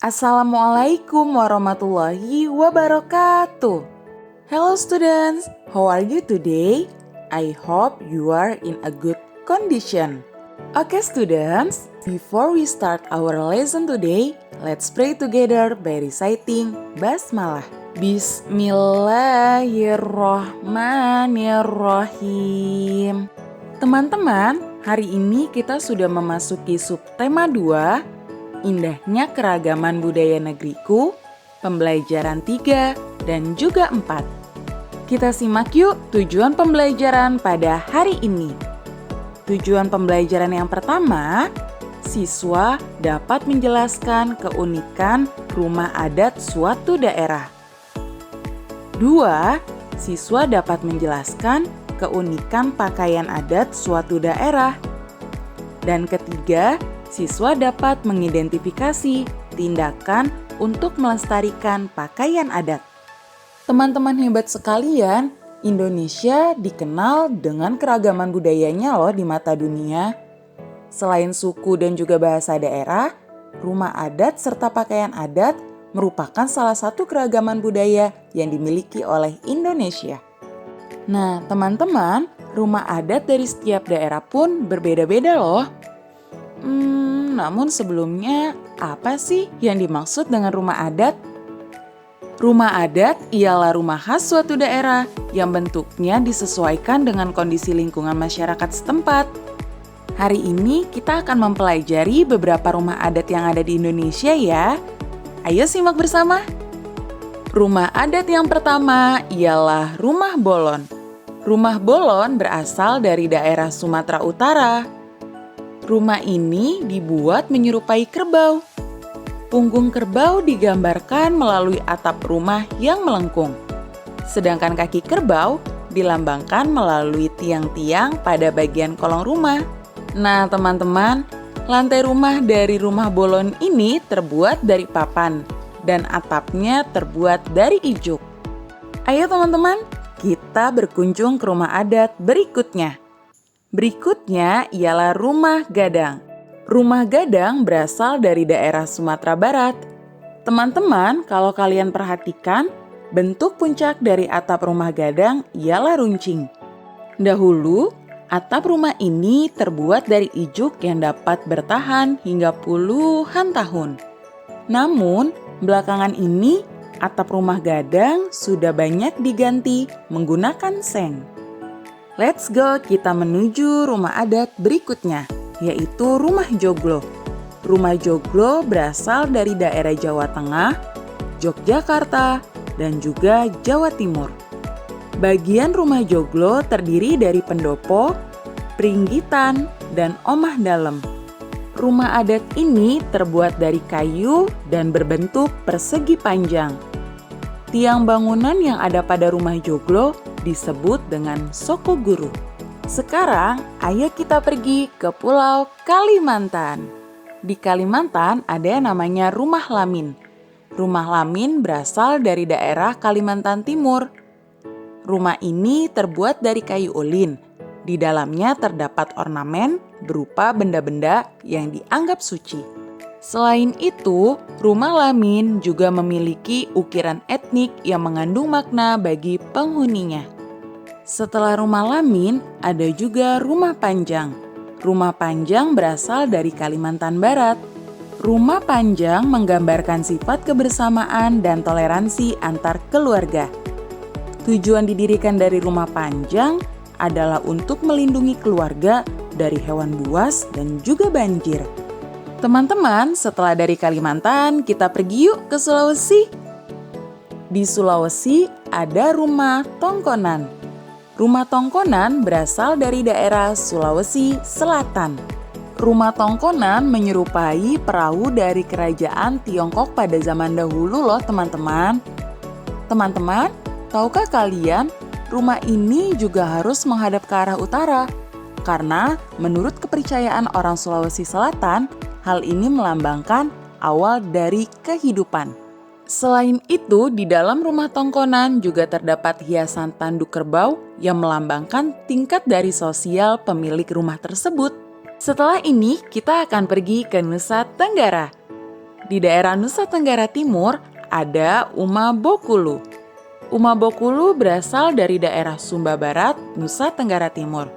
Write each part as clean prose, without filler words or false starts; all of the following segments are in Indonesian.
Assalamualaikum warahmatullahi wabarakatuh. Hello students, how are you today? I hope you are in a good condition. Okay students, before we start our lesson today, let's pray together by reciting Basmalah. Bismillahirrohmanirrohim. Teman-teman, hari ini kita sudah memasuki subtema 2, Indahnya Keragaman Budaya Negeriku, pembelajaran 3 dan juga 4. Kita simak yuk tujuan pembelajaran pada hari ini. Tujuan pembelajaran yang pertama, siswa dapat menjelaskan keunikan rumah adat suatu daerah. 2. Siswa dapat menjelaskan keunikan pakaian adat suatu daerah. Dan ketiga, siswa dapat mengidentifikasi tindakan untuk melestarikan pakaian adat. Teman-teman hebat sekalian, Indonesia dikenal dengan keragaman budayanya loh di mata dunia. Selain suku dan juga bahasa daerah, rumah adat serta pakaian adat merupakan salah satu keragaman budaya yang dimiliki oleh Indonesia. Nah, teman-teman, rumah adat dari setiap daerah pun berbeda-beda loh. Namun sebelumnya, apa sih yang dimaksud dengan rumah adat? Rumah adat ialah rumah khas suatu daerah yang bentuknya disesuaikan dengan kondisi lingkungan masyarakat setempat. Hari ini kita akan mempelajari beberapa rumah adat yang ada di Indonesia ya. Ayo simak bersama. Rumah adat yang pertama ialah Rumah Bolon. Rumah Bolon berasal dari daerah Sumatera Utara. Rumah ini dibuat menyerupai kerbau. Punggung kerbau digambarkan melalui atap rumah yang melengkung. Sedangkan kaki kerbau dilambangkan melalui tiang-tiang pada bagian kolong rumah. Nah teman-teman, lantai rumah dari Rumah Bolon ini terbuat dari papan dan atapnya terbuat dari ijuk. Ayo teman-teman, kita berkunjung ke rumah adat berikutnya. Berikutnya ialah Rumah Gadang. Rumah Gadang berasal dari daerah Sumatera Barat. Teman-teman, kalau kalian perhatikan, bentuk puncak dari atap rumah gadang ialah runcing. Dahulu, atap rumah ini terbuat dari ijuk yang dapat bertahan hingga puluhan tahun. Namun, belakangan ini atap rumah gadang sudah banyak diganti menggunakan seng. Let's go, kita menuju rumah adat berikutnya, yaitu Rumah Joglo. Rumah Joglo berasal dari daerah Jawa Tengah, Yogyakarta, dan juga Jawa Timur. Bagian Rumah Joglo terdiri dari pendopo, peringgitan, dan omah dalem. Rumah adat ini terbuat dari kayu dan berbentuk persegi panjang. Tiang bangunan yang ada pada Rumah Joglo disebut dengan Soko Guru. Sekarang, ayo kita pergi ke Pulau Kalimantan. Di Kalimantan ada yang namanya Rumah Lamin. Rumah Lamin berasal dari daerah Kalimantan Timur. Rumah ini terbuat dari kayu ulin. Di dalamnya terdapat ornamen berupa benda-benda yang dianggap suci. Selain itu, Rumah Lamin juga memiliki ukiran etnik yang mengandung makna bagi penghuninya. Setelah Rumah Lamin, ada juga Rumah Panjang. Rumah Panjang berasal dari Kalimantan Barat. Rumah Panjang menggambarkan sifat kebersamaan dan toleransi antar keluarga. Tujuan didirikan dari Rumah Panjang adalah untuk melindungi keluarga dari hewan buas dan juga banjir. Teman-teman, setelah dari Kalimantan, kita pergi yuk ke Sulawesi. Di Sulawesi ada Rumah Tongkonan. Rumah Tongkonan berasal dari daerah Sulawesi Selatan. Rumah Tongkonan menyerupai perahu dari kerajaan Tiongkok pada zaman dahulu loh teman-teman. Teman-teman, tahukah kalian rumah ini juga harus menghadap ke arah utara? Karena menurut kepercayaan orang Sulawesi Selatan, hal ini melambangkan awal dari kehidupan. Selain itu, di dalam Rumah Tongkonan juga terdapat hiasan tanduk kerbau yang melambangkan tingkat dari sosial pemilik rumah tersebut. Setelah ini, kita akan pergi ke Nusa Tenggara. Di daerah Nusa Tenggara Timur ada Umabokulu. Umabokulu berasal dari daerah Sumba Barat, Nusa Tenggara Timur.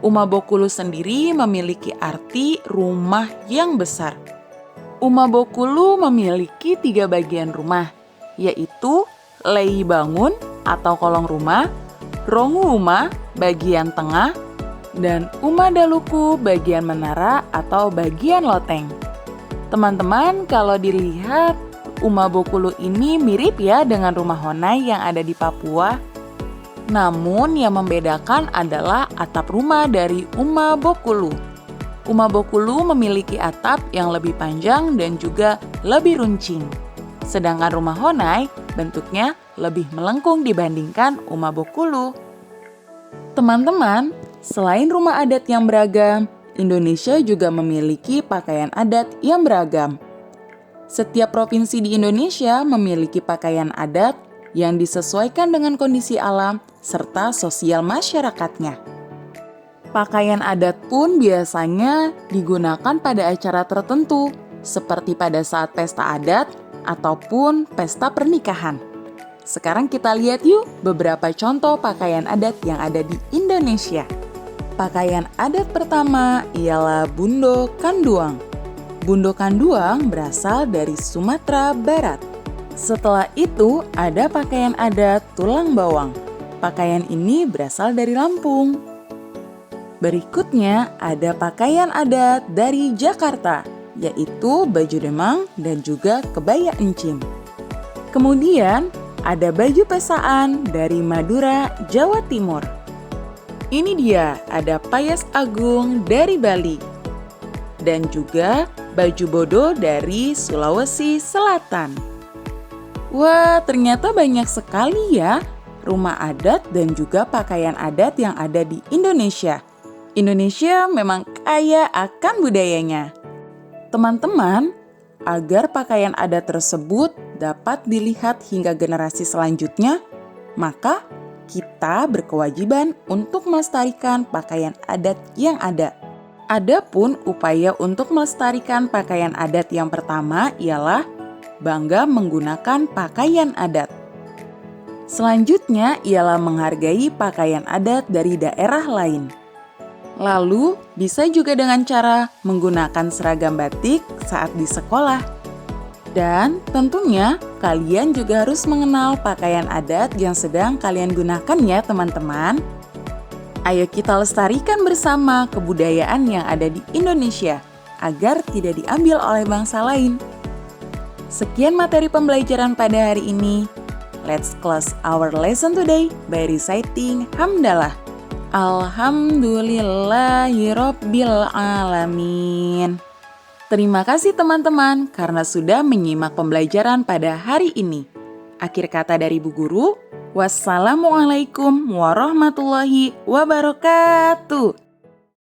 Umabokulu sendiri memiliki arti rumah yang besar. Umabokulu memiliki 3 bagian rumah, yaitu lei bangun atau kolong rumah, rongu uma bagian tengah, dan umadaluku bagian menara atau bagian loteng. Teman-teman, kalau dilihat Umabokulu ini mirip ya dengan rumah Honai yang ada di Papua. Namun yang membedakan adalah atap rumah dari Umabokulu. Umabokulu memiliki atap yang lebih panjang dan juga lebih runcing. Sedangkan rumah Honai bentuknya lebih melengkung dibandingkan Umabokulu. Teman-teman, selain rumah adat yang beragam, Indonesia juga memiliki pakaian adat yang beragam. Setiap provinsi di Indonesia memiliki pakaian adat yang disesuaikan dengan kondisi alam serta sosial masyarakatnya. Pakaian adat pun biasanya digunakan pada acara tertentu, seperti pada saat pesta adat ataupun pesta pernikahan. Sekarang kita lihat yuk beberapa contoh pakaian adat yang ada di Indonesia. Pakaian adat pertama ialah Bundo Kanduang. Bundo Kanduang berasal dari Sumatera Barat. Setelah itu ada pakaian adat Tulang Bawang. Pakaian ini berasal dari Lampung. Berikutnya ada pakaian adat dari Jakarta, yaitu baju demang dan juga kebaya encim. Kemudian ada baju pesaan dari Madura, Jawa Timur. Ini dia, ada payas agung dari Bali. Dan juga baju bodo dari Sulawesi Selatan. Wah, ternyata banyak sekali ya rumah adat dan juga pakaian adat yang ada di Indonesia. Indonesia memang kaya akan budayanya. Teman-teman, agar pakaian adat tersebut dapat dilihat hingga generasi selanjutnya, maka kita berkewajiban untuk melestarikan pakaian adat yang ada. Adapun upaya untuk melestarikan pakaian adat yang pertama ialah bangga menggunakan pakaian adat. Selanjutnya ialah menghargai pakaian adat dari daerah lain. Lalu bisa juga dengan cara menggunakan seragam batik saat di sekolah. Dan tentunya kalian juga harus mengenal pakaian adat yang sedang kalian gunakan ya teman-teman. Ayo kita lestarikan bersama kebudayaan yang ada di Indonesia agar tidak diambil oleh bangsa lain. Sekian materi pembelajaran pada hari ini. Let's close our lesson today by reciting Hamdalah. Alhamdulillahirabbil alamin. Terima kasih teman-teman karena sudah menyimak pembelajaran pada hari ini. Akhir kata dari Bu Guru, wassalamualaikum warahmatullahi wabarakatuh.